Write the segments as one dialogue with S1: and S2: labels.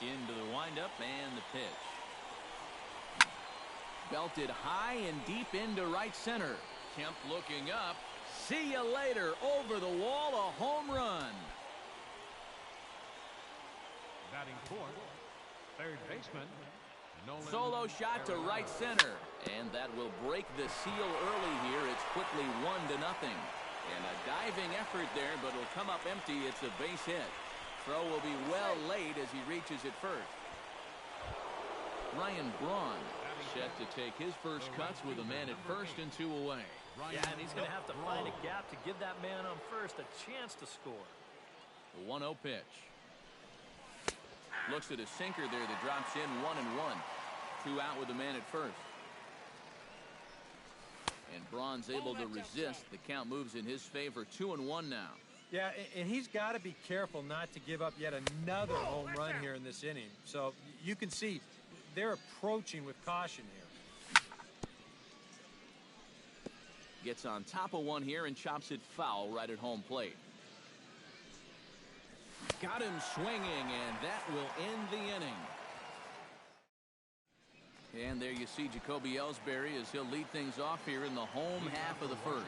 S1: Into the windup and the pitch. Belted high and deep into right center. Kemp looking up. See you later. Over the wall, a home run.
S2: Batting fourth, third baseman.
S1: Solo shot to right center. And that will break the seal early here. It's quickly 1-0. And a diving effort there, but it'll come up empty. It's a base hit. Throw will be well late as he reaches it first. Ryan Braun set to take his first cuts with a man at first and 2 away.
S3: Yeah, and he's going to have to find a gap to give that man on first a chance to score.
S1: The 1-0 pitch. Looks at a sinker there that drops in 1-1. 2 out with the man at first. And Braun's able to resist. The count moves in his favor. 2-1 now.
S4: Yeah, and he's got to be careful not to give up yet another home run here in this inning. So you can see they're approaching with caution here.
S1: Gets on top of one here and chops it foul right at home plate. Got him swinging, and that will end the inning. And there you see Jacoby Ellsbury as he'll lead things off here in the home half of the first.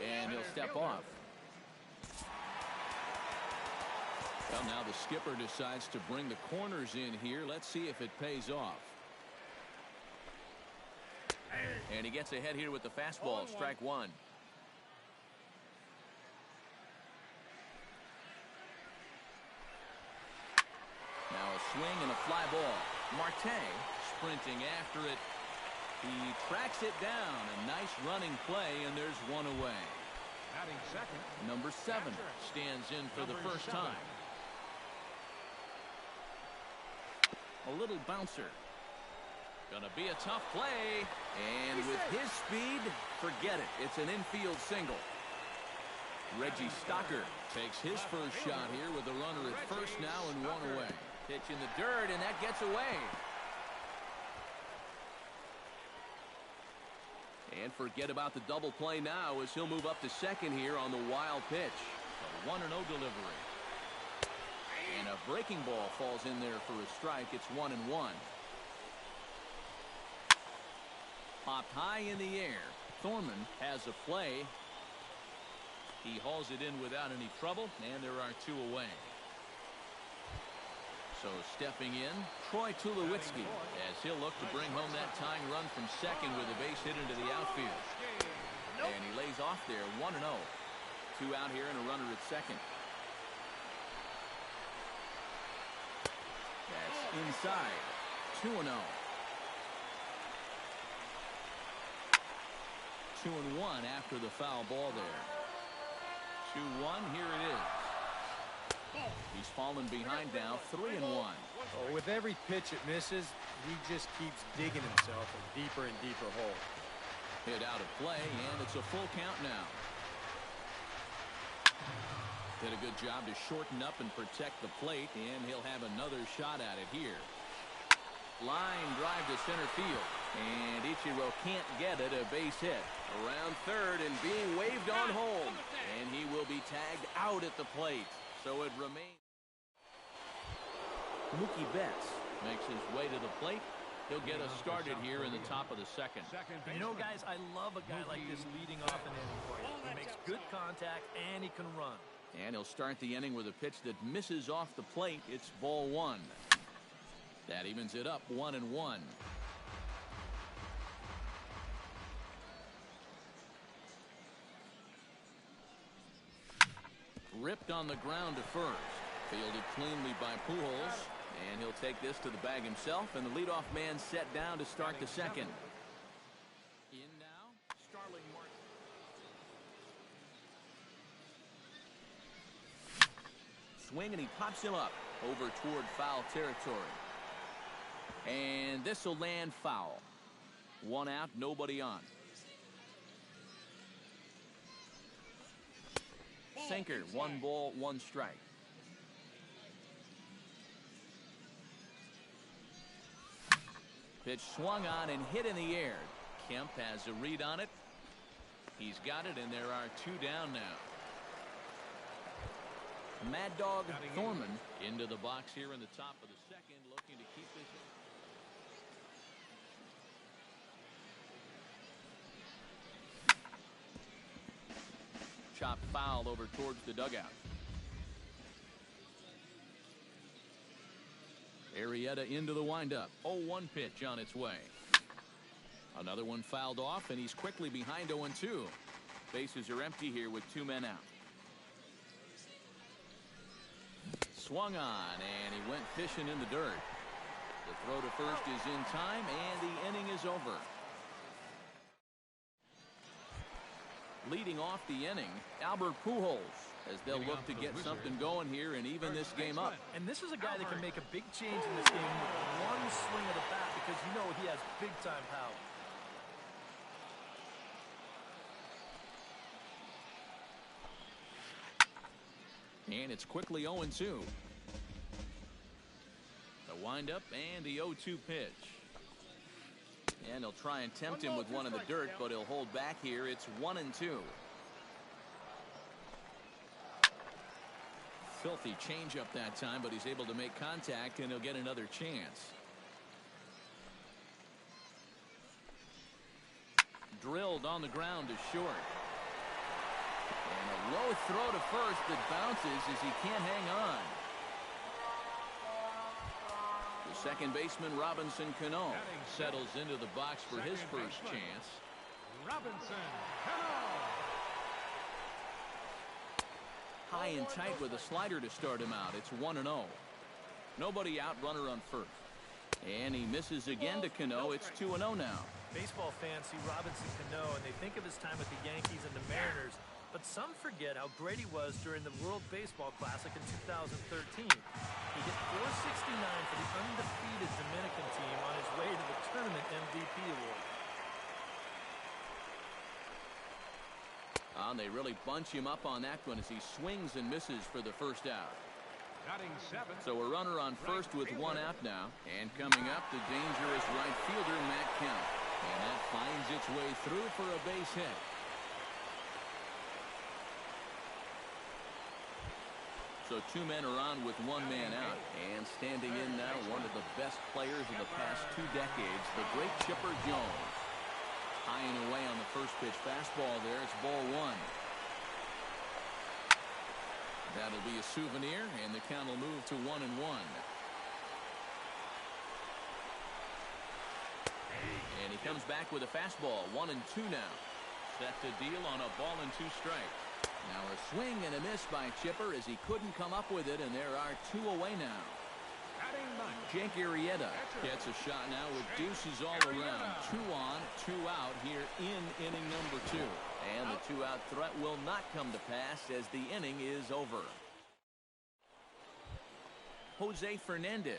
S1: And he'll step off. Well, now the skipper decides to bring the corners in here. Let's see if it pays off. And he gets ahead here with the fastball. Strike one. Now a swing and a fly ball. Marte sprinting after it. He tracks it down. A nice running play, and there's one away.
S2: Batting second,
S1: Number 7 stands in for the first time. A little bouncer. Gonna be a tough play. And with his speed, forget it. It's an infield single. Reggie Stocker takes his first shot here with a runner at first now and 1 away. Pitch in the dirt, and that gets away. And forget about the double play now as he'll move up to second here on the wild pitch. A 1-0 delivery. And a breaking ball falls in there for a strike. It's 1-1. Popped high in the air. Thorman has a play. He hauls it in without any trouble, and there are 2 away. So stepping in, Troy Tulowitzki, as he'll look to bring home that tying run from second with a base hit into the outfield. And he lays off there, 1-0. 2 out here and a runner at second. That's inside. 2-0. 2-1 after the foul ball there. 2-1, here it is. He's fallen behind now, 3-1.
S4: Oh, with every pitch it misses, he just keeps digging himself a deeper and deeper hole.
S1: Hit out of play, and it's a full count now. Did a good job to shorten up and protect the plate, and he'll have another shot at it here. Line drive to center field, and Ichiro can't get it. A base hit around third and being waved on home, and he will be tagged out at the plate. So it remains. Mookie Betts makes his way to the plate. He'll get us started here in the top of the second.
S3: You know, guys, I love a guy like this leading off an inning for you. He makes good contact, and he can run.
S1: And he'll start the inning with a pitch that misses off the plate. It's ball 1. That evens it up 1-1. Ripped on the ground to first. Fielded cleanly by Pujols. And he'll take this to the bag himself. And the leadoff man set down to start the second. In now, Starling Marte. Swing, and he pops him up over toward foul territory. And this will land foul. 1 out, nobody on. Sinker, 1 ball, 1 strike. Pitch swung on and hit in the air. Kemp has a read on it. He's got it, and there are 2 down now. Mad Dog Thorman into the box here in the top of the second, looking to keep this. Chop foul over towards the dugout. Arrieta into the windup. 0-1 pitch on its way. Another one fouled off, and he's quickly behind 0-2. Bases are empty here with 2 men out. Swung on, and he went fishing in the dirt. The throw to first is in time, and the inning is over. Leading off the inning, Albert Pujols, as they'll look to get something going here and even this game up.
S3: And this is a guy that can make a big change in this game with one swing of the bat, because you know he has big-time power.
S1: And it's quickly 0-2. The windup and the 0-2 pitch. And he'll try and tempt him with one in the dirt, but he'll hold back here. It's 1-2. Filthy changeup that time, but he's able to make contact, and he'll get another chance. Drilled on the ground to short. And a low throw to first that bounces as he can't hang on. The second baseman, Robinson Cano, settles into the box for his first chance.
S2: Robinson Cano.
S1: High and tight with a slider to start him out. It's 1-0. Nobody out, runner on first. And he misses again to Cano. It's 2-0 now.
S3: Baseball fans see Robinson Cano, and they think of his time with the Yankees and the Mariners. But some forget how great he was during the World Baseball Classic in 2013. He hit .469 for the undefeated Dominican team on his way to the tournament MVP award.
S1: They really bunch him up on that one as he swings and misses for the first out. So a runner on first with 1 out now. And coming up, the dangerous right fielder, Matt Kemp. And that finds its way through for a base hit. So 2 men are on with 1 man out. And standing in now, one of the best players of the past 2 decades, the great Chipper Jones. High and away on the first pitch fastball there. It's ball 1. That'll be a souvenir, and the count will move to 1-1. And he comes back with a fastball. 1-2 now. Set to deal on a ball and 2 strikes. Now a swing and a miss by Chipper as he couldn't come up with it, and there are 2 away now. Jake Arrieta gets a shot now with deuces all around. 2 on, 2 out here in inning number 2. And the 2-out threat will not come to pass as the inning is over. Jose Fernandez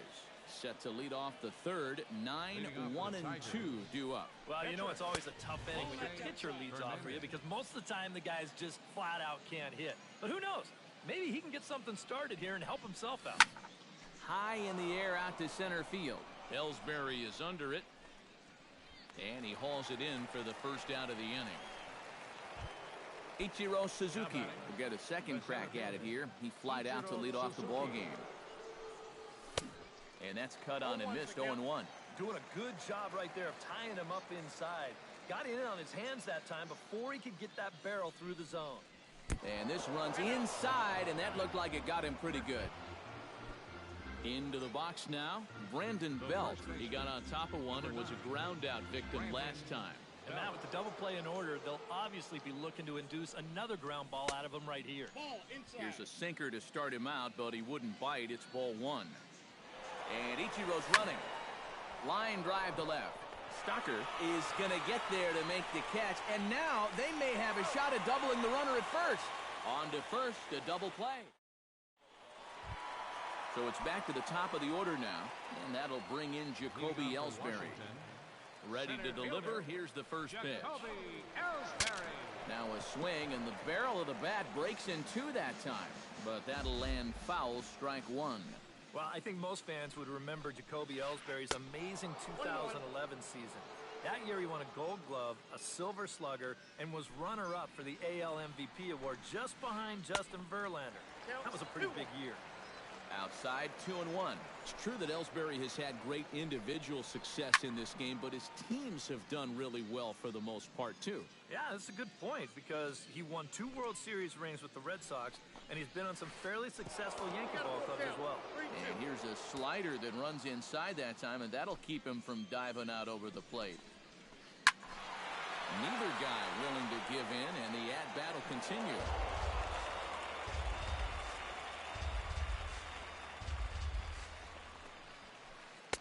S1: set to lead off the third. 9-1-2 due up.
S3: Well, you know it's always a tough inning when your pitcher leads off for you, because most of the time the guys just flat out can't hit. But who knows? Maybe he can get something started here and help himself out.
S1: High in the air out to center field. Ellsbury is under it. And he hauls it in for the first out of the inning. Ichiro Suzuki will get a second crack at it here. He flied out to lead off the ball game. And that's cut on and missed. 0-1.
S3: Doing a good job right there of tying him up inside. Got in on his hands that time before he could get that barrel through the zone.
S1: And this runs inside, and that looked like it got him pretty good. Into the box now, Brandon Belt. He got on top of one and was a ground-out victim last time.
S3: And now with the double play in order, they'll obviously be looking to induce another ground ball out of him right here.
S1: Here's a sinker to start him out, but he wouldn't bite. It's ball 1. And Ichiro's running. Line drive to left. Stocker is going to get there to make the catch. And now they may have a shot at doubling the runner at first. On to first, a double play. So it's back to the top of the order now. And that'll bring in Jacoby Ellsbury. Ready to deliver. Here's the first pitch. Now a swing, and the barrel of the bat breaks in 2 that time. But that'll land foul, strike 1.
S3: Well, I think most fans would remember Jacoby Ellsbury's amazing 2011 season. That year he won a Gold Glove, a Silver Slugger, and was runner-up for the AL MVP award just behind Justin Verlander. That was a pretty big year.
S1: Outside, 2-1. It's true that Ellsbury has had great individual success in this game, but his teams have done really well for the most part, too.
S3: Yeah, that's a good point because he won 2 World Series rings with the Red Sox, and he's been on some fairly successful Yankee ball clubs as well.
S1: And here's a slider that runs inside that time, and that'll keep him from diving out over the plate. Neither guy willing to give in, and the at-bat will continue.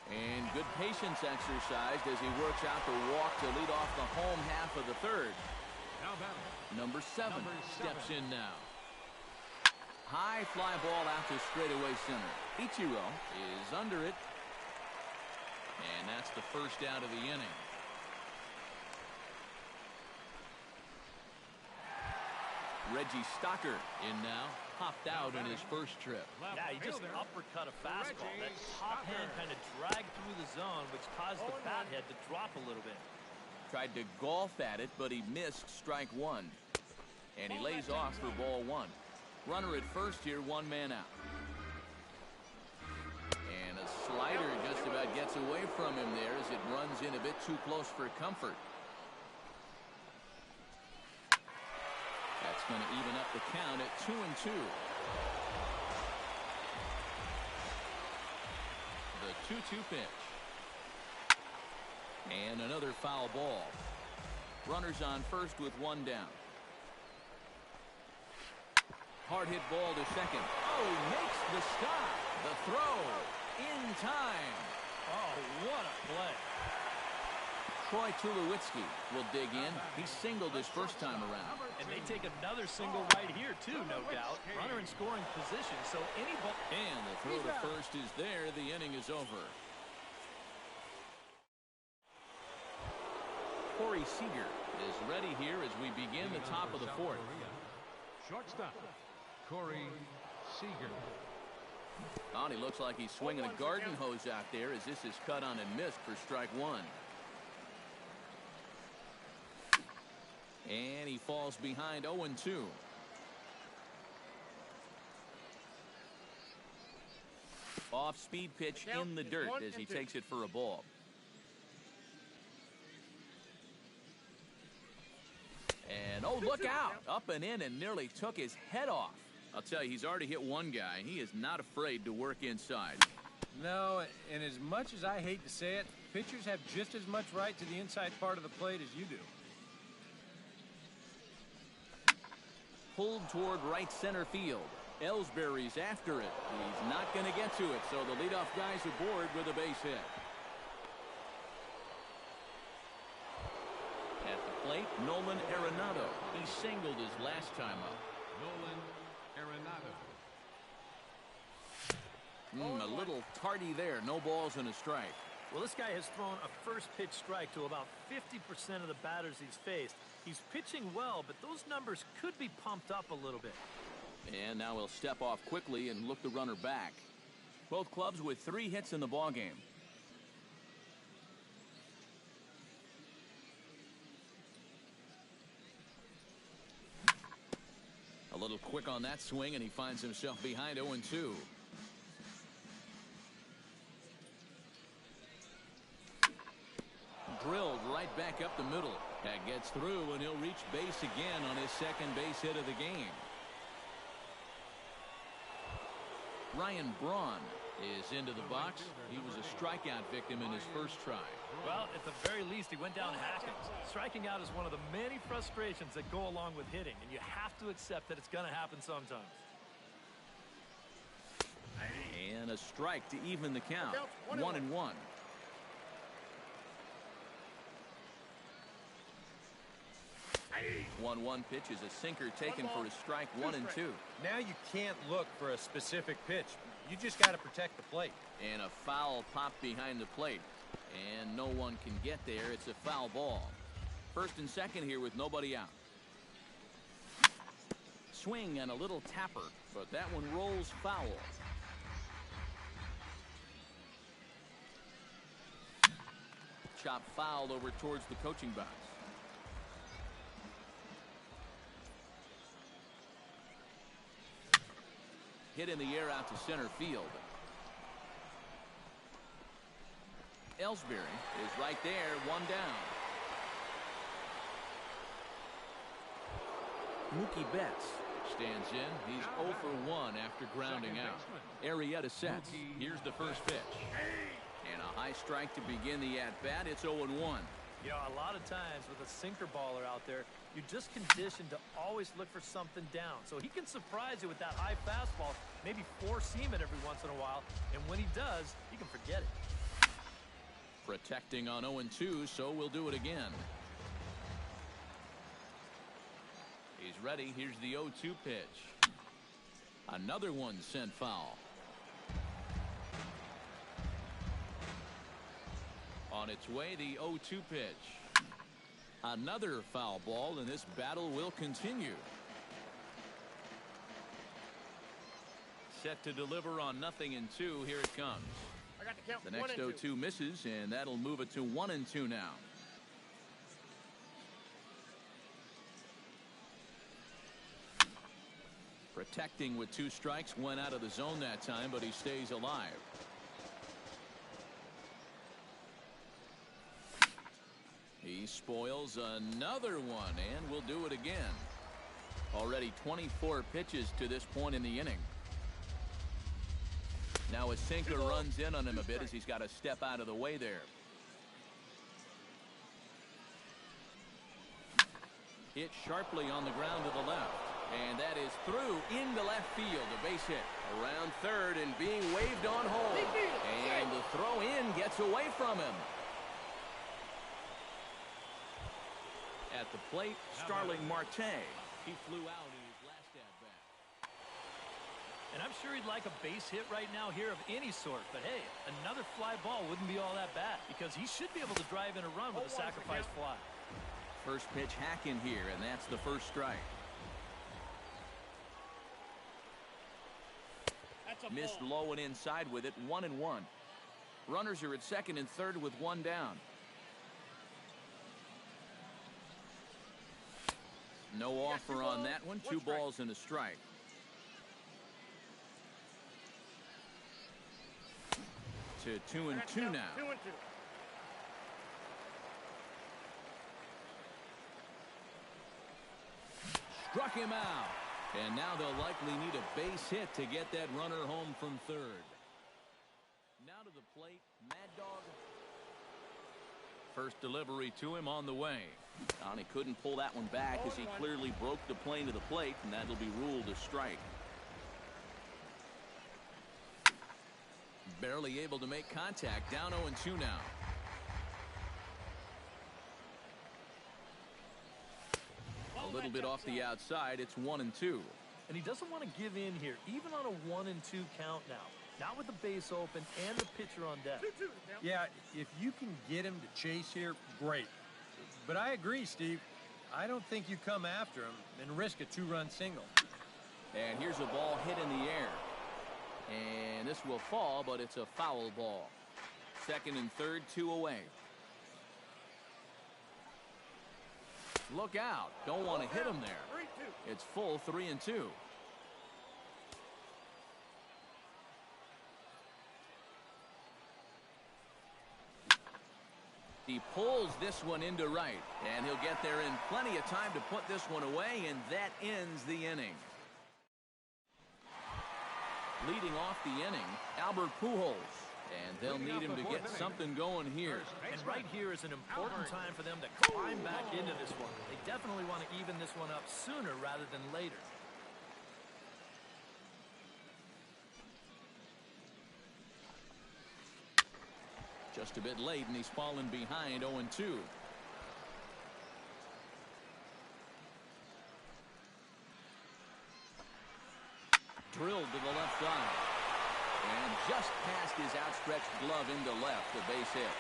S1: And good patience exercised as he works out the walk to lead off the home half of the third. Number 7 steps in now. High fly ball out to straightaway center. Ichiro is under it. And that's the first out of the inning. Reggie Stocker in now. Popped out in his first trip.
S3: Yeah, he just uppercut a fastball. That top hand kind of dragged through the zone, which caused the bat head to drop a little bit.
S1: Tried to golf at it, but he missed strike 1. And he lays off for ball 1. Runner at first here, 1 man out. And a slider just about gets away from him there as it runs in a bit too close for comfort. That's going to even up the count at 2-2. The 2-2 pitch. And another foul ball. Runners on first with 1 down. Hard hit ball to second. Oh, he makes the stop. The throw in time.
S3: Oh, what a play.
S1: Troy Tulowitzki will dig in. He singled his first time around.
S3: And they take another single right here, too, no doubt. Runner in scoring position, so any ball.
S1: And the throw to first is there. The inning is over. Corey Seager is ready here as we begin the top of the 4th.
S2: Shortstop, Corey Seager.
S1: Oh, he looks like he's swinging a garden hose out there as this is cut on and missed for strike 1. And he falls behind 0-2. Off-speed pitch in the dirt as he takes it for a ball. And, oh, look out. Up and in and nearly took his head off. I'll tell you, he's already hit one guy. He is not afraid to work inside.
S4: No, and as much as I hate to say it, pitchers have just as much right to the inside part of the plate as you do.
S1: Pulled toward right center field. Ellsbury's after it. He's not going to get to it, so the leadoff guy's aboard with a base hit. At the plate, Nolan Arenado. He singled his last time up.
S2: Nolan Arenado.
S1: A little tardy there. No balls and a strike.
S3: Well, this guy has thrown a first pitch strike to about 50% of the batters he's faced. He's pitching well, but those numbers could be pumped up a little bit.
S1: And now he'll step off quickly and look the runner back. Both clubs with 3 hits in the ballgame. A little quick on that swing, and he finds himself behind 0-2. Drilled right back up the middle. That gets through, and he'll reach base again on his second base hit of the game. Ryan Braun is into the box. He was a strikeout victim in his first try.
S3: Well, at the very least, he went down hacking. Striking out is one of the many frustrations that go along with hitting, and you have to accept that it's going to happen sometimes.
S1: And a strike to even the count. 1-1. One pitch is a sinker taken for a strike. 1-2.
S4: Now you can't look for a specific pitch. You just got to protect the plate.
S1: And a foul popped behind the plate. And no one can get there. It's a foul ball. First and second here with nobody out. Swing and a little tapper, but that one rolls foul. chop foul over towards the coaching box. Hit in the air out to center field. Ellsbury is right there, one down. Mookie Betts stands in. He's 0 for 1 after grounding out. Arrieta sets. Here's the first pitch. And a high strike to begin the at-bat. It's 0-1.
S3: You know, a lot of times with a sinker baller out there, you're just conditioned to always look for something down. So he can surprise you with that high fastball, maybe four seam it every once in a while. And when he does, you can forget it.
S1: Protecting on 0-2, so we'll do it again. He's ready. Here's the 0-2 pitch. Another one sent foul. On its way, the 0-2 pitch. Another foul ball, and this battle will continue. Set to deliver on 0-2. Here it comes. The next 0-2 misses, and that'll move it to 1-2 now. Protecting with 2 strikes, went out of the zone that time, but he stays alive. He spoils another one, and will do it again. Already 24 pitches to this point in the inning. Now a sinker runs in on him a bit as he's got to step out of the way there. Hit sharply on the ground to the left. And that is through into left field. A base hit. Around third and being waved on home. And the throw in gets away from him. At the plate, Starling Marte. He flew out in his last at-bat.
S3: And I'm sure he'd like a base hit right now here of any sort. But hey, another fly ball wouldn't be all that bad because he should be able to drive in a run with a sacrifice fly.
S1: First pitch hack in here, and that's the first strike. Missed low and inside with it, 1-1. Runners are at second and third with one down. No offer on that one. 2 balls and a strike. To 2-2 now. Struck him out. And now they'll likely need a base hit to get that runner home from third. Now to the plate, Mad Dog. First delivery to him on the way. And he couldn't pull that one back as he clearly broke the plane to the plate, and that'll be ruled a strike. Barely able to make contact, down 0-2 now. A little bit off the outside, it's 1-2.
S3: And he doesn't want to give in here, even on a 1-2 count now. Not with the base open and the pitcher on deck.
S4: Yeah, if you can get him to chase here, great. But I agree, Steve. I don't think you come after him and risk a 2-run single.
S1: And here's a ball hit in the air. And this will fall, but it's a foul ball. Second and third, 2 away. Look out. Don't want to hit him there. It's full 3-2. He pulls this one into right, and he'll get there in plenty of time to put this one away, and that ends the inning. Leading off the inning, Albert Pujols. And they'll need him to get something going here.
S3: And right here is an important time for them to climb back into this one. They definitely want to even this one up sooner rather than later.
S1: Just a bit late, and he's fallen behind 0-2. Drilled to the left side. And just past his outstretched glove into left, a base hit.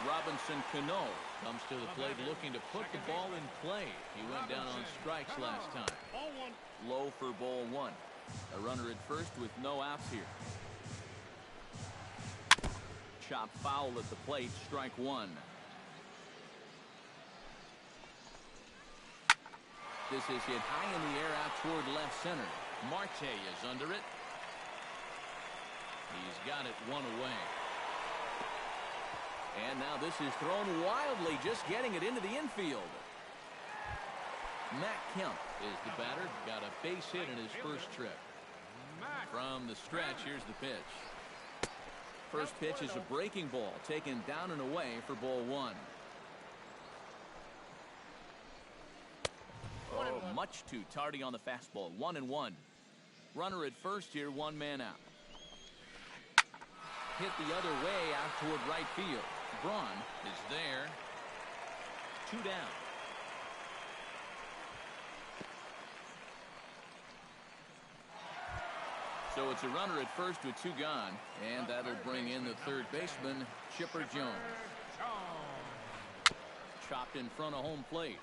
S1: Robinson Cano comes to the plate looking to put the ball in play. He went down on strikes last time. Low for ball 1. A runner at first with no outs here. chop foul at the plate, strike one. This is hit high in the air out toward left center. Marte is under it. He's got it one away. And now this is thrown wildly, just getting it into the infield. Matt Kemp is the batter. Got a base hit in his first trip. From the stretch, here's the pitch. First pitch is a breaking ball, taken down and away for ball one. Oh, much too tardy on the fastball. 1-1. Runner at first here, one man out. Hit the other way out toward right field. Braun is there. 2 down. So it's a runner at first with 2 gone, and that'll bring in the third baseman, Chipper Jones. Chopped in front of home plate.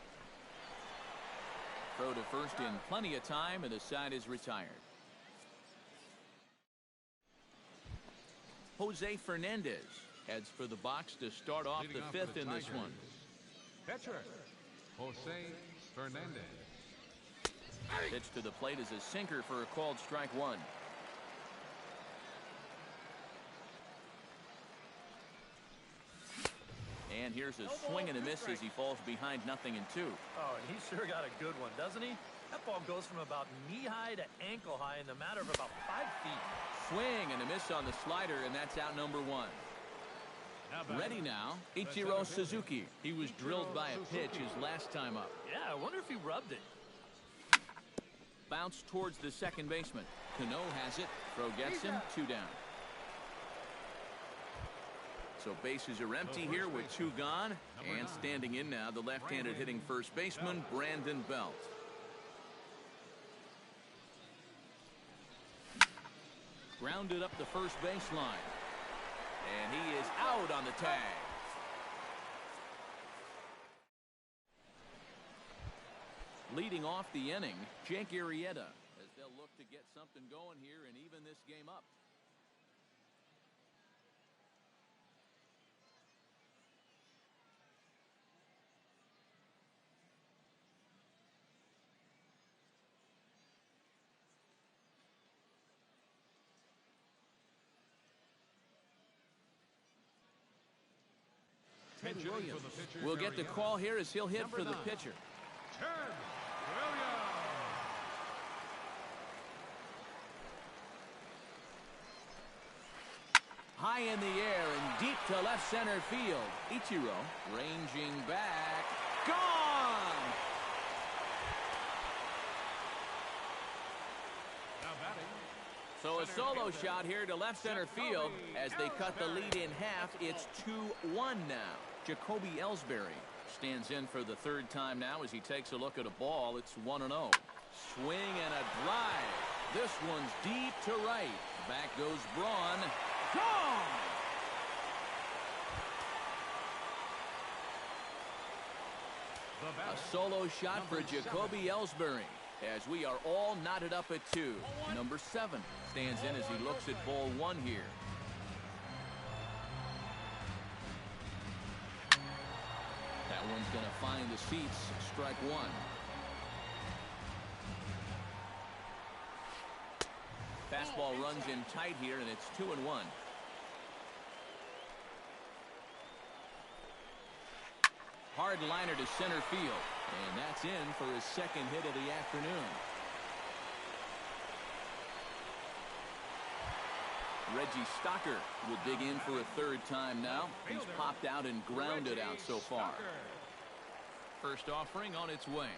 S1: Throw to first in plenty of time, and the side is retired. Jose Fernandez heads for the box to start off the 5th in this one.
S2: Pitcher, Jose Fernandez.
S1: Pitch to the plate is a sinker for a called strike one. And here's a swing and a miss as he falls behind 0-2.
S3: Oh, and he sure got a good one, doesn't he? That ball goes from about knee-high to ankle-high in the matter of about 5 feet.
S1: Swing and a miss on the slider, and that's out number 1. Ready now, Ichiro Suzuki. He was drilled by a pitch his last time up.
S3: Yeah, I wonder if he rubbed it.
S1: Bounce towards the second baseman. Cano has it. Throw gets him. 2 down. So bases are empty here with 2 gone. And standing in now, the left-handed hitting first baseman, Brandon Belt. Grounded up the first baseline. And he is out on the tag. Leading off the inning, Jake Arrieta, as they'll look to get something going here and even this game up. Teddy Williams will get the call here as he'll hit for the pitcher.
S2: Ted Williams.
S1: High in the air and deep to left center field. Ichiro ranging back. Gone!
S2: Now batting.
S1: So a solo shot here to left center field as they cut the lead in half. It's 2-1 now. Jacoby Ellsbury stands in for the 3rd time now as he takes a look at a ball. It's 1-0. Swing and a drive. This one's deep to right. Back goes Braun. Gone! A solo shot for Jacoby Ellsbury as we are all knotted up at 2. Number 7 stands in as he looks at ball 1 here. That one's going to find the seats. Strike 1. Fastball runs in tight here, and it's 2-1. Hard liner to center field, and that's in for his 2nd hit of the afternoon. Reggie Stocker will dig in for a 3rd time now. He's popped out and grounded out so far. First offering on its way.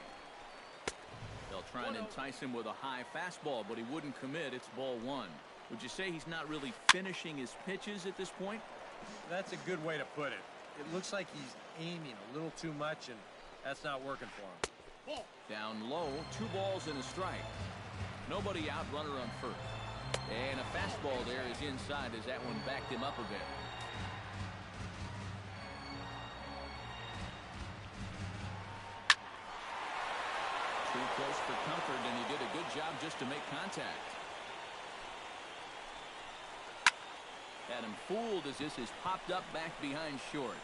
S1: They'll try and entice him with a high fastball, but he wouldn't commit. It's ball 1. Would you say he's not really finishing his pitches at this point?
S4: That's a good way to put it. It looks like he's aiming a little too much, and that's not working for him.
S1: Down low, 2 balls and a strike. Nobody out, runner on first. And a fastball there is inside as that one backed him up a bit. Too close for comfort, and he did a good job just to make contact. Had him fooled as this is popped up back behind short.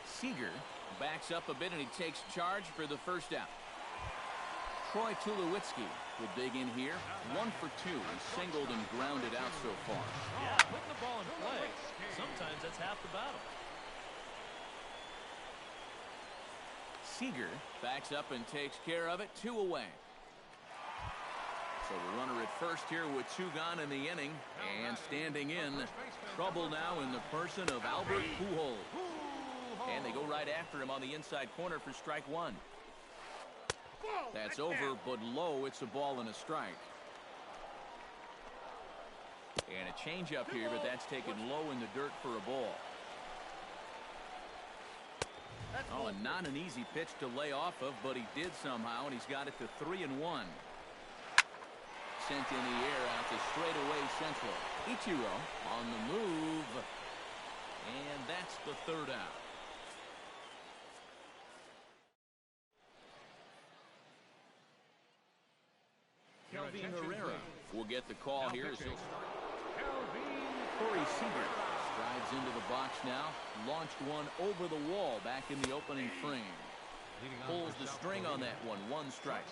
S1: Seager backs up a bit and he takes charge for the first out. Troy Tulowitzki will dig in here. 1 for 2. He's singled and grounded out so far.
S3: Yeah, putting the ball in play. Sometimes that's half the battle.
S1: Seager backs up and takes care of it. 2 away. So the runner at first here with 2 gone in the inning. And standing in, trouble now in the person of Albert Pujols. And they go right after him on the inside corner for strike 1. That's over, but low. It's a ball and a strike. And a changeup here, but that's taken low in the dirt for a ball. Oh, and not an easy pitch to lay off of, but he did somehow, and he's got it to 3-1. Sent in the air out to straightaway central. Ichiro on the move. And that's the third out. Kelvin Herrera will get the call here as he'll start. Corey Seager strides into the box now. Launched one over the wall back in the opening frame. Pulls the string on that one. 1 strike.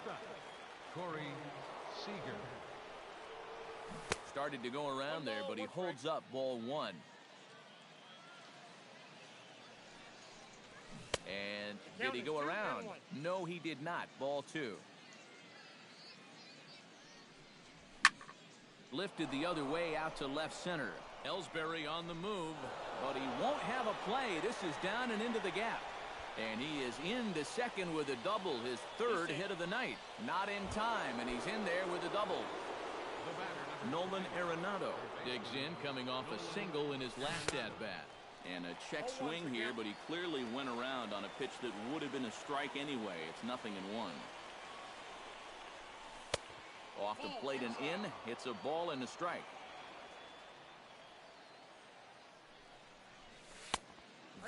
S2: Corey Seager.
S1: Started to go around there, but he holds up ball 1. And did he go around? No, he did not. Ball 2. Lifted the other way out to left center. Ellsbury on the move, but he won't have a play. This is down and into the gap. And he is into second with a double, his 3rd hit of the night. Not in time, and he's in there with a double. Nolan Arenado digs in, coming off a single in his last at-bat. And a check swing here, but he clearly went around on a pitch that would have been a strike anyway. It's 0-1. Off the plate and in. It's a ball and a strike.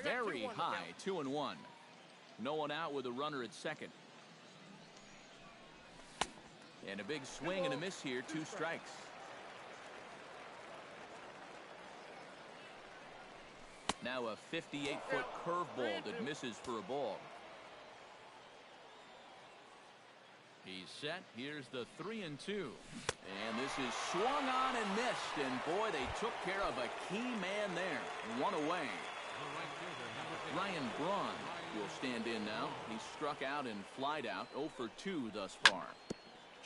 S1: Very high. 2-1. No one out with a runner at second. And a big swing and a miss here. 2 strikes. Now a 58-foot curveball that misses for a ball. He's set. Here's the 3-2. And this is swung on and missed. And boy, they took care of a key man there. 1 away. Ryan Braun will stand in now. He's struck out and flied out. 0 for 2 thus far.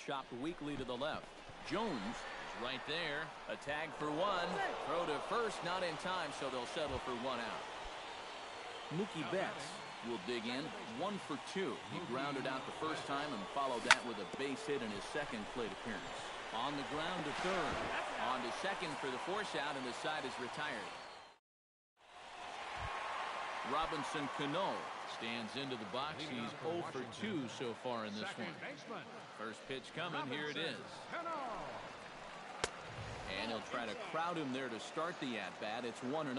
S1: Chopped weakly to the left. Jones is right there. A tag for 1. Throw to first, not in time, so they'll settle for 1 out. Mookie Betts will dig in. 1 for 2. He grounded out the first time and followed that with a base hit in his second plate appearance. On the ground to third. On to second for the force out, and the side is retired. Robinson Cano stands into the box. He's 0 for 2 so far in this one. First pitch coming. Here it is. And he'll try to crowd him there to start the at-bat. It's 1-0.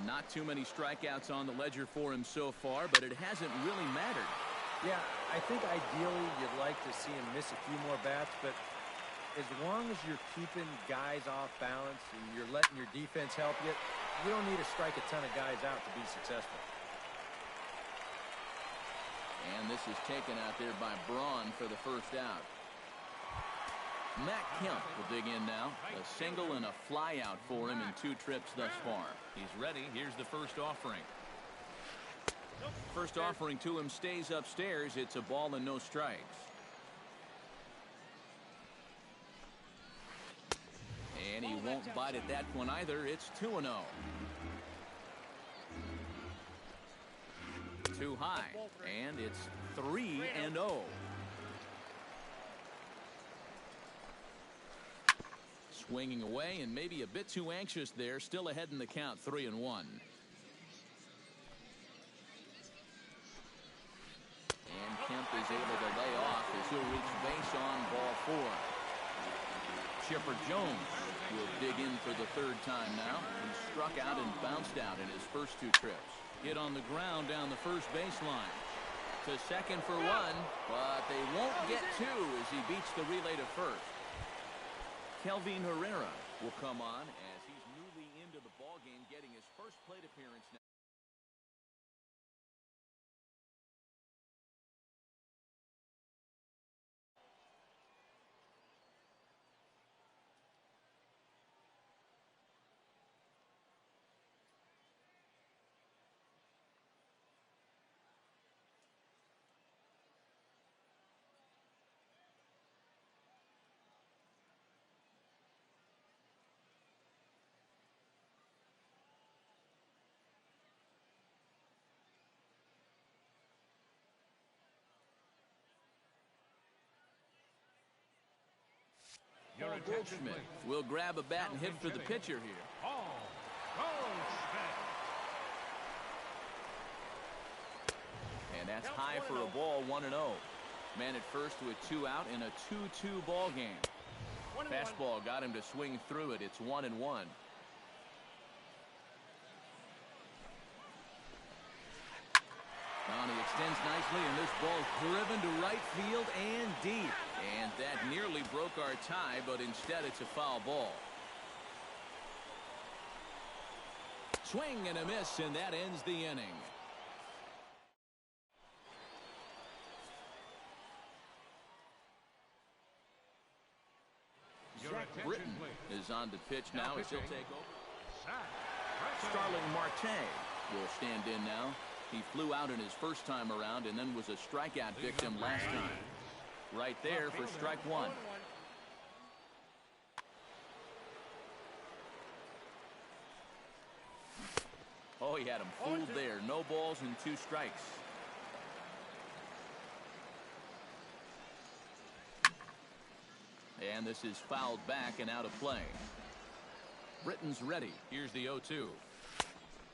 S1: Not too many strikeouts on the ledger for him so far, but it hasn't really mattered.
S4: Yeah, I think ideally you'd like to see him miss a few more bats, but as long as you're keeping guys off balance and you're letting your defense help you, you don't need to strike a ton of guys out to be successful.
S1: And this is taken out there by Braun for the first out. Matt Kemp will dig in now. A single and a fly out for him in 2 trips thus far. He's ready. Here's the first offering. First offering to him stays upstairs. It's a ball and no strikes. And he won't bite at that one either. It's 2-0. Too high. And it's 3-0. Swinging away and maybe a bit too anxious there. Still ahead in the count. 3-1. And Kemp is able to lay off as he'll reach base on ball 4. Chipper Jones will dig in for the 3rd time now. He struck out and bounced out in his first 2 trips. Hit on the ground down the first baseline. To second for 1, but they won't get 2 as he beats the relay to first. Kelvin Herrera will come on as he's newly into the ballgame, getting his first plate appearance now.
S2: Your
S1: Paul
S2: attention,
S1: Goldschmidt
S2: please.
S1: will grab a bat and hit for the pitcher here.
S2: Paul Goldschmidt.
S1: And that's high for a ball, 1-0. Man at first with 2 out in a 2-2 ball game. Fastball got him to swing through it. It's 1-1. He extends nicely, and this ball is driven to right field and deep. And that nearly broke our tie, but instead it's a foul ball. Swing and a miss, and that ends the inning. Zach Britton is on the pitch now as he'll take over. Starling Marte will stand in now. He flew out in his first time around and then was a strikeout victim last time. Right there for strike 1. Oh, he had him fooled there. No balls and 2 strikes. And this is fouled back and out of play. Britton's ready. Here's the 0-2.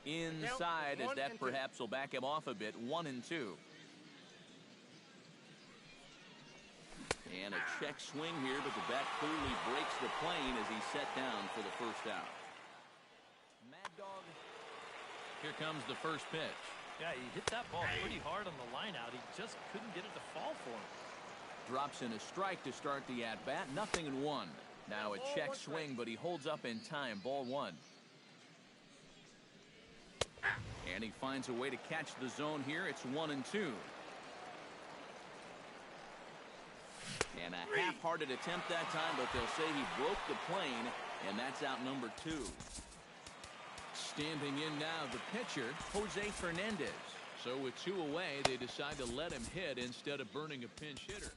S1: Inside, as that perhaps will back him off a bit. 1-2. And a check swing here, but the bat clearly breaks the plane as he's set down for the first out. Mad Dog. Here comes the first pitch.
S3: Yeah, he hit that ball pretty hard on the line out. He just couldn't get it to fall for him.
S1: Drops in a strike to start the at-bat. 0-1. Now a check swing, but he holds up in time. Ball 1. And he finds a way to catch the zone here. It's 1-2. And a half-hearted attempt that time, but they'll say he broke the plane, and that's out number 2. Standing in now, the pitcher, Jose Fernandez.
S2: So with 2 away, they decide to let him hit instead of burning a pinch hitter.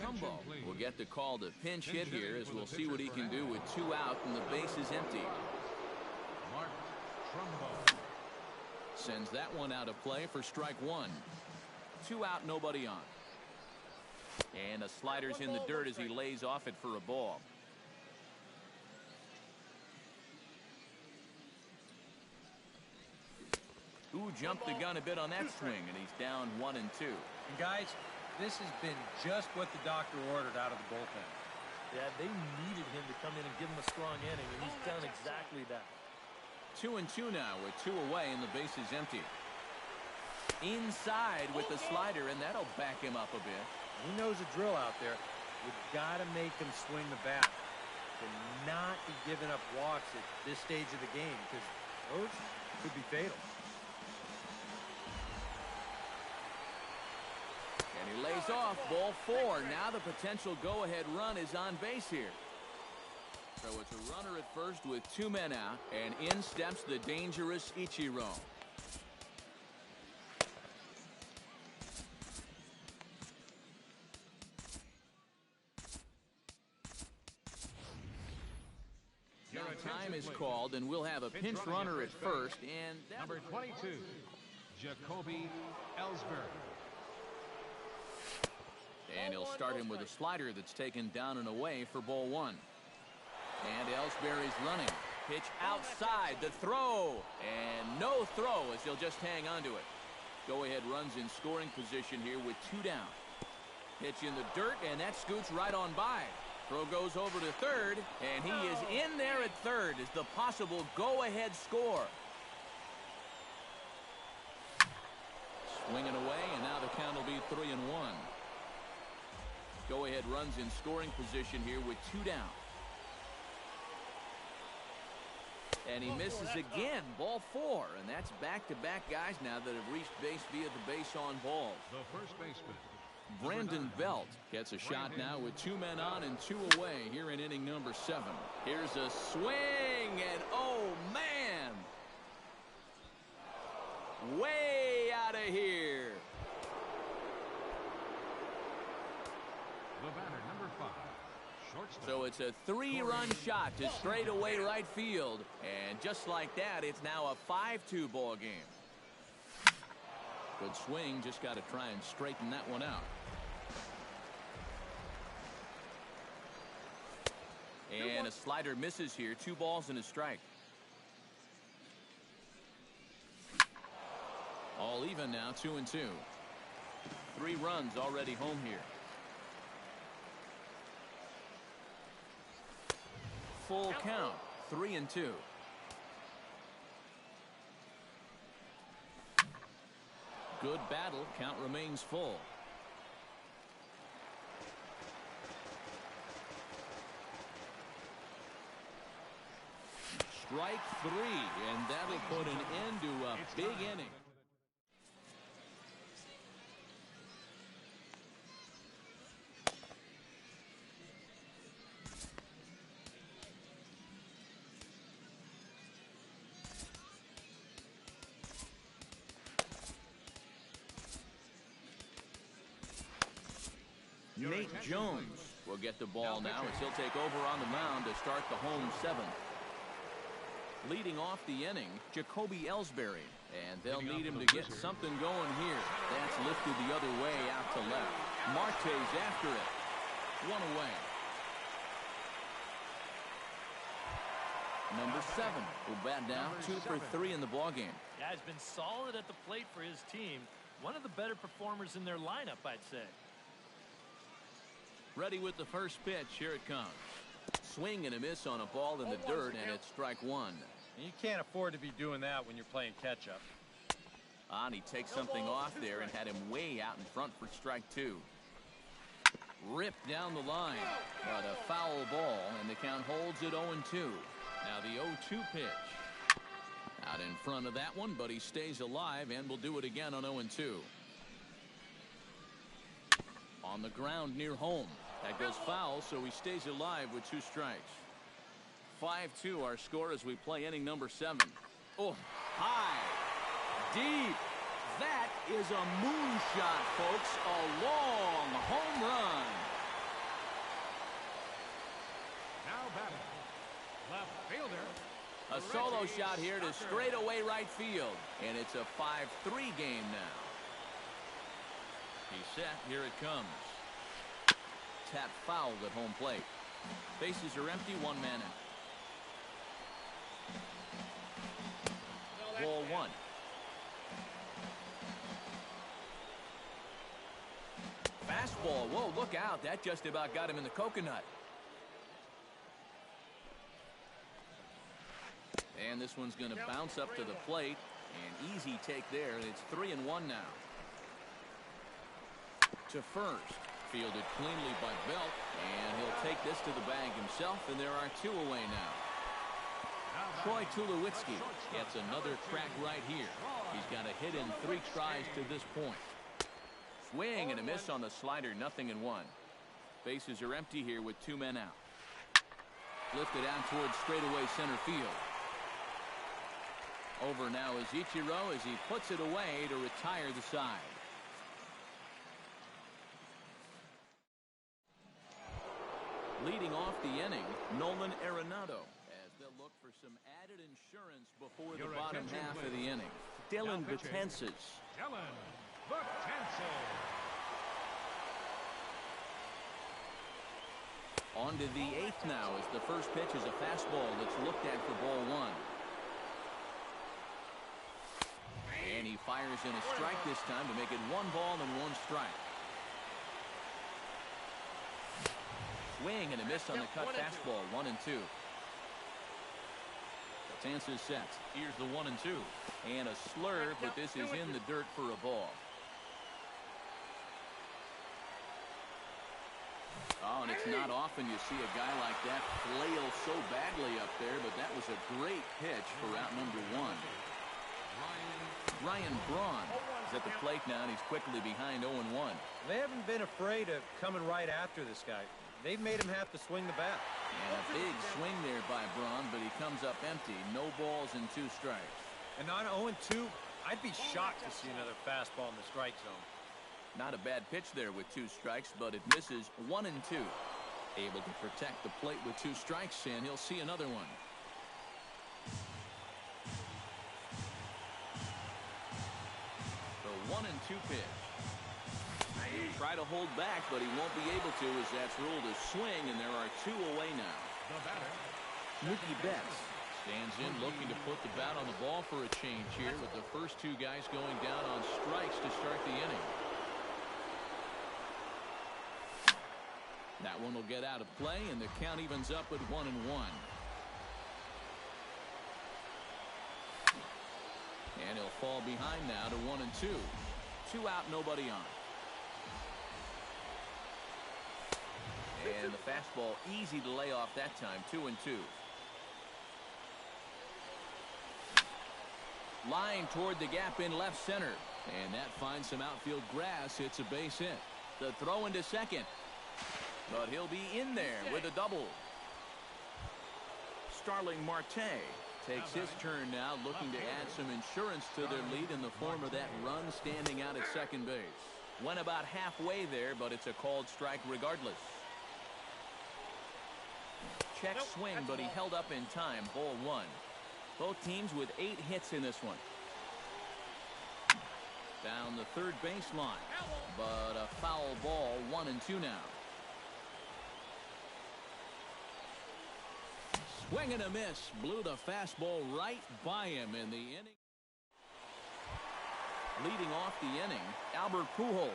S1: Trumbo will get the call to pinch hit here as we'll see what he can do with 2 out and the base is empty.
S2: Mark Trumbo
S1: sends that one out of play for strike 1. 2 out, nobody on. And a slider's in the dirt as he lays off it for a ball. Who jumped the gun a bit on that swing, and he's down 1-2.
S4: And guys, this has been just what the doctor ordered out of the bullpen.
S3: Yeah, they needed him to come in and give him a strong inning, and he's done exactly that.
S1: 2-2 now with 2 away, and the base is empty. Inside with the slider, and that'll back him up a bit.
S4: He knows the drill out there. You've got to make him swing the bat. To not be giving up walks at this stage of the game, because those could be fatal.
S1: And he lays off. Ball 4. Now the potential go-ahead run is on base here. So it's a runner at first with 2 men out, and in steps the dangerous Ichiro. Time is called, and we'll have a pinch runner at first, and
S2: number 22, Jacoby Ellsbury.
S1: And he'll start him with a slider that's taken down and away for ball 1. And Ellsbury's running. Pitch outside, the throw, and no throw as he'll just hang on to it. Go-ahead runs in scoring position here with 2 down. Pitch in the dirt, and that scoots right on by. Throw goes over to third, and he is in there at third as the possible go-ahead score. Swinging away, and now the count will be 3-1. Go-ahead runs in scoring position here with 2 down. And he misses again, ball 4. And that's back-to-back guys now that have reached base via the base on balls.
S2: The first baseman,
S1: Brandon Belt gets a shot now with 2 men on and 2 away here in inning number 7. Here's a swing, and oh, man! Way out of here.
S2: the batter, number 5, shortstop.
S1: So it's a 3-run shot to straightaway right field. And just like that, it's now a 5-2 ball game. Good swing, just got to try and straighten that one out. And a slider misses here. 2 balls and a strike. All even now, 2-2. 3 runs already home here. Full count, 3-2. Good battle, count remains full. Strike 3, and that'll put an end to a big inning. Nate Jones will get the ball now as he'll take over on the mound to start the home 7th. Leading off the inning, Jacoby Ellsbury, and they'll need him to get something going here. That's lifted the other way out to left. Marte's after it. 1 away. Number 7 will bat down 2 for 3 in the ballgame.
S3: Yeah, he's been solid at the plate for his team. One of the better performers in their lineup, I'd say.
S1: Ready with the first pitch. Here it comes. Swing and a miss on a ball in the dirt, and it's strike 1.
S4: You can't afford to be doing that when you're playing catch-up.
S1: And he takes something off there and had him way out in front for strike 2. Ripped down the line, but a foul ball, and the count holds at 0-2. Now the 0-2 pitch. Out in front of that one, but he stays alive and will do it again on 0-2. On the ground near home. That goes foul, so he stays alive with 2 strikes. 5-2 our score as we play inning number 7. Oh, high, deep. That is a moonshot, folks. A long home run.
S2: Now batting, left fielder.
S1: A solo shot here to straightaway right field. And it's a 5-3 game now. He's set. Here it comes. Tap fouled at home plate. Bases are empty. 1 man out. Ball 1. Fastball. Whoa, look out. That just about got him in the coconut. And this one's going to bounce up to the plate. An easy take there. It's 3-1 now. To first. Fielded cleanly by Belt, and he'll take this to the bag himself, and there are 2 away now. Troy Tulowitzki gets another crack right here. He's got a hit in 3 tries to this point. Swing and a miss on the slider, 0-1. Bases are empty here with 2 men out. Lifted out towards straightaway center field. Over now is Ichiro as he puts it away to retire the side. Leading off the inning, Nolan Arenado, as they'll look for some added insurance before the bottom half of the inning. Dylan Betances.
S2: Dylan Betances.
S1: On to the 8th now as the first pitch is a fastball that's looked at for ball 1. And he fires in a strike this time to make it 1 ball and 1 strike. Swing and a miss on the cut fastball, 1-2. Betances sets. Here's the 1-2. And a slurve, but this is in the dirt for a ball. Oh, and it's not often you see a guy like that flail so badly up there, but that was a great pitch for out number 1. Ryan Braun is at the plate now, and he's quickly behind 0-1.
S4: They haven't been afraid of coming right after this guy. They've made him have to swing the bat.
S1: And a big swing there by Braun, but he comes up empty. No balls and 2 strikes.
S4: And on 0-2, I'd be shocked to see another fastball in the strike zone.
S1: Not a bad pitch there with 2 strikes, but it misses 1-2. Able to protect the plate with 2 strikes, and he'll see another one. The 1-2 pitch. Try to hold back, but he won't be able to as that's ruled a swing, and there are 2 away now. Mookie Betts stands in looking to put the bat on the ball for a change here with the first 2 guys going down on strikes to start the inning. That one will get out of play, and the count evens up at 1-1. And he'll fall behind now to 1-2. 2 out, nobody on. And the fastball easy to lay off that time, 2-2. Line toward the gap in left center. And that finds some outfield grass. It's a base hit. The throw into second. But he'll be in there with a double. Starling Marte takes his turn now, looking to add some insurance to their lead in the form of that run standing out at second base. Went about halfway there, but it's a called strike regardless. Check swing, but he held up in time. Ball 1. Both teams with 8 hits in this one. Down the third baseline, but a foul ball. 1-2 now. Swing and a miss. Blew the fastball right by him in the inning. Leading off the inning, Albert Pujols,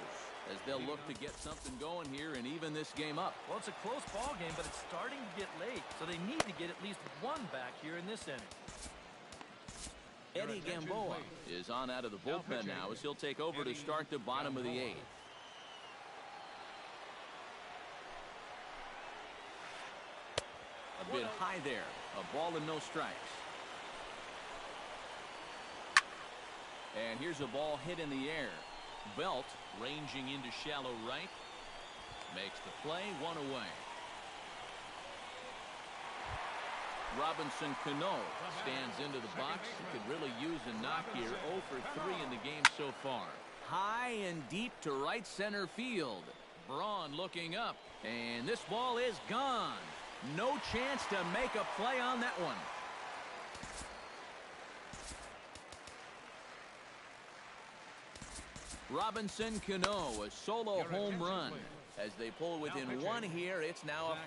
S1: as they'll look to get something going here and even this game up.
S3: Well, it's a close ball game, but it's starting to get late, so they need to get at least 1 back here in this inning.
S1: Eddie Gamboa is on out of the bullpen now as he'll take over to start the bottom of the 8th. A bit high there. A ball and no strikes. And here's a ball hit in the air. Belt ranging into shallow right. Makes the play. 1 away. Robinson Cano stands into the box. He could really use a knock here. 0 for 3 in the game so far. High and deep to right center field. Braun looking up. And this ball is gone. No chance to make a play on that one. Robinson Cano, a solo home run. As they pull within 1 here, it's now a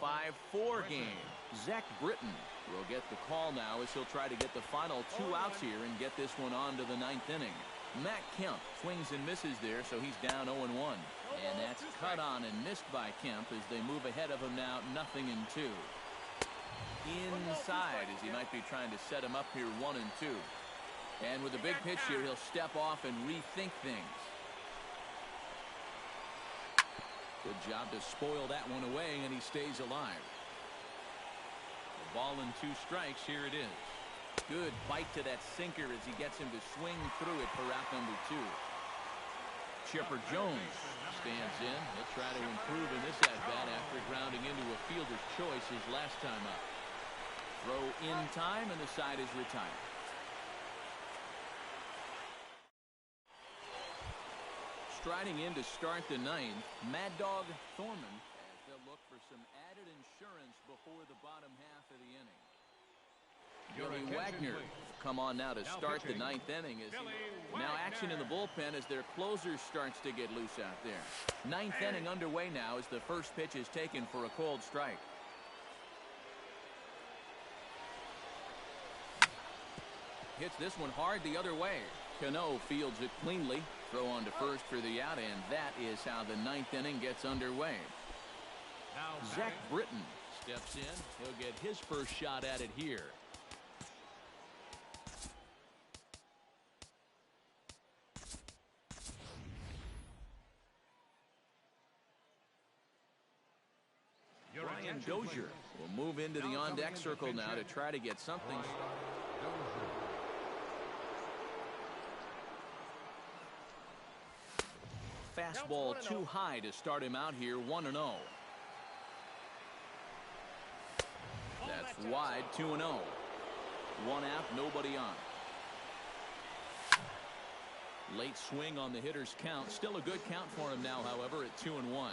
S1: 5-4 game. Zach Britton will get the call now as he'll try to get the final 2 outs here and get this one on to the 9th inning. Matt Kemp swings and misses there, so he's down 0-1. And that's cut on and missed by Kemp as they move ahead of him now 0-2. Inside as he might be trying to set him up here 1-2. And with a big pitch here, he'll step off and rethink things. Good job to spoil that one away, and he stays alive. The ball and 2 strikes. Here it is. Good bite to that sinker as he gets him to swing through it for out number 2. Chipper Jones stands in. He'll try to improve in this at-bat after grounding into a fielder's choice his last time up. Throw in time, and the side is retired. Striding in to start the 9th, Mad Dog Thorman, as they'll look for some added insurance before the bottom half of the inning. Billy Wagner come on now to start the 9th inning. Now action in the bullpen as their closer starts to get loose out there. 9th inning underway now as the first pitch is taken for a called strike. Hits this one hard the other way. Cano fields it cleanly. Throw on to first for the out, and that is how the 9th inning gets underway. Zach Britton steps in. He'll get his first shot at it here. Brian Dozier will move into the on-deck circle now to try to get something. Fastball too high to start him out here, 1-0. That's wide, 2-0. 1 out, nobody on. Late swing on the hitter's count. Still a good count for him now, however, at 2-1.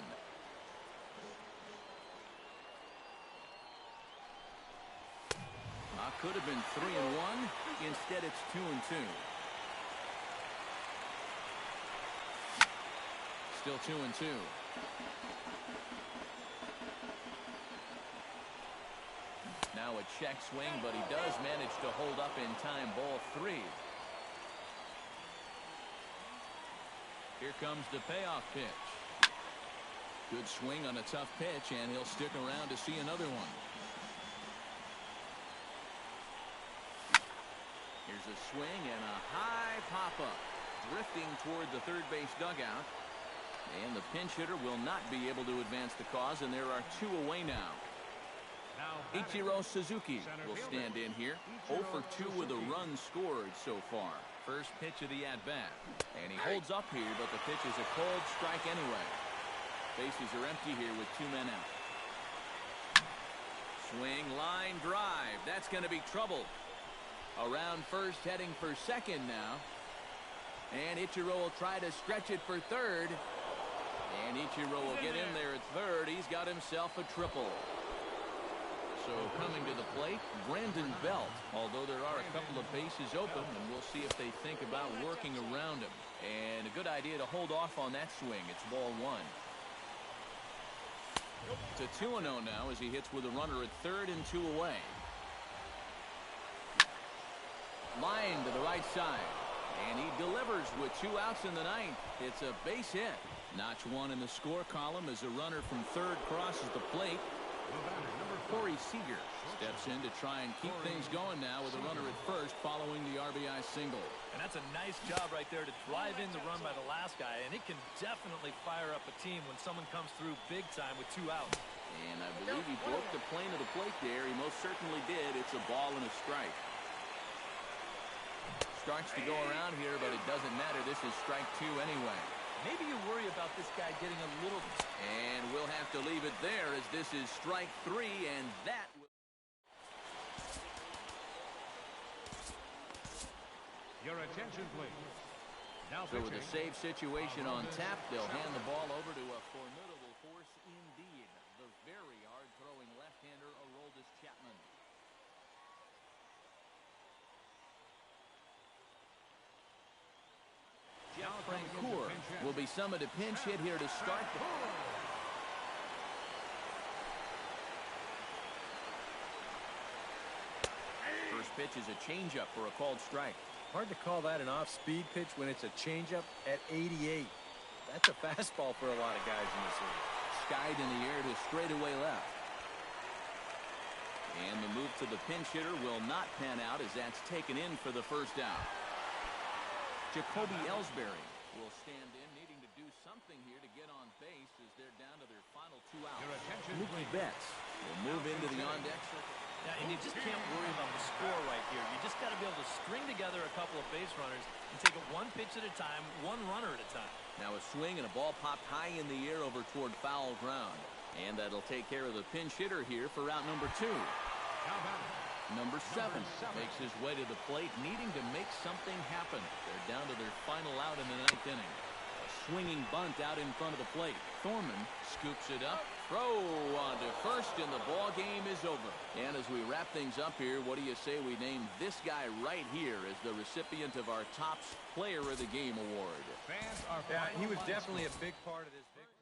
S1: Could have been 3-1. Instead, it's 2-2. Still 2-2. Now a check swing, but he does manage to hold up in time. Ball 3. Here comes the payoff pitch. Good swing on a tough pitch, and he'll stick around to see another one. Here's a swing and a high pop-up, drifting toward the third base dugout. And the pinch hitter will not be able to advance the cause, and there are 2 away now. Ichiro Suzuki will stand in here. 0 for 2 with a run scored so far. First pitch of the at-bat. And he holds up here, but the pitch is a cold strike anyway. Bases are empty here with 2 men out. Swing, line drive. That's going to be trouble. Around first, heading for second now. And Ichiro will try to stretch it for third. And Ichiro will get in there at third. He's got himself a triple. So coming to the plate, Brandon Belt. Although there are a couple of bases open, and we'll see if they think about working around him. And a good idea to hold off on that swing. It's ball 1. It's a 2-0 now as he hits with a runner at third and 2 away. Line to the right side. And he delivers with 2 outs in the ninth. It's a base hit. Notch 1 in the score column as a runner from third crosses the plate. Corey Seager steps in to try and keep things going now with a runner at first following the RBI single.
S3: And that's a nice job right there to drive in the run by the last guy. And it can definitely fire up a team when someone comes through big time with 2 outs.
S1: And I believe he broke the plane of the plate there. He most certainly did. It's a ball and a strike. Starts to go around here, but it doesn't matter. This is strike 2 anyway.
S3: Maybe you worry about this guy getting a little...
S1: And we'll have to leave it there as this is strike 3, and that...
S5: Your attention, please. Now
S1: so with a save situation on tap, they'll hand the ball over to a formidable force indeed. The very hard-throwing left-hander, Aroldis Chapman. Jeff Francoeur will be summoned to pinch hit here to start. First pitch is a changeup for a called strike.
S4: Hard to call that an off-speed pitch when it's a changeup at 88. That's a fastball for a lot of guys in this league.
S1: Skied in the air to straightaway left. And the move to the pinch hitter will not pan out as that's taken in for the first out. Jacoby Ellsbury will stand in, needing to do something here to get on base as they're down to their final 2 outs. Mookie Betts will move into the on-deck circle.
S3: Yeah, and you just can't worry about the score right here. You just got to be able to string together a couple of base runners and take it 1 pitch at a time, 1 runner at a time.
S1: Now a swing and a ball popped high in the air over toward foul ground. And that'll take care of the pinch hitter here for out number 2. Number 7 makes his way to the plate, needing to make something happen. They're down to their final out in the 9th inning. A swinging bunt out in front of the plate. Thorman scoops it up. Throw on to first, and the ball game is over. And as we wrap things up here, what do you say we name this guy right here as the recipient of our top Player of the Game award?
S4: Yeah, he was definitely a big part of this victory.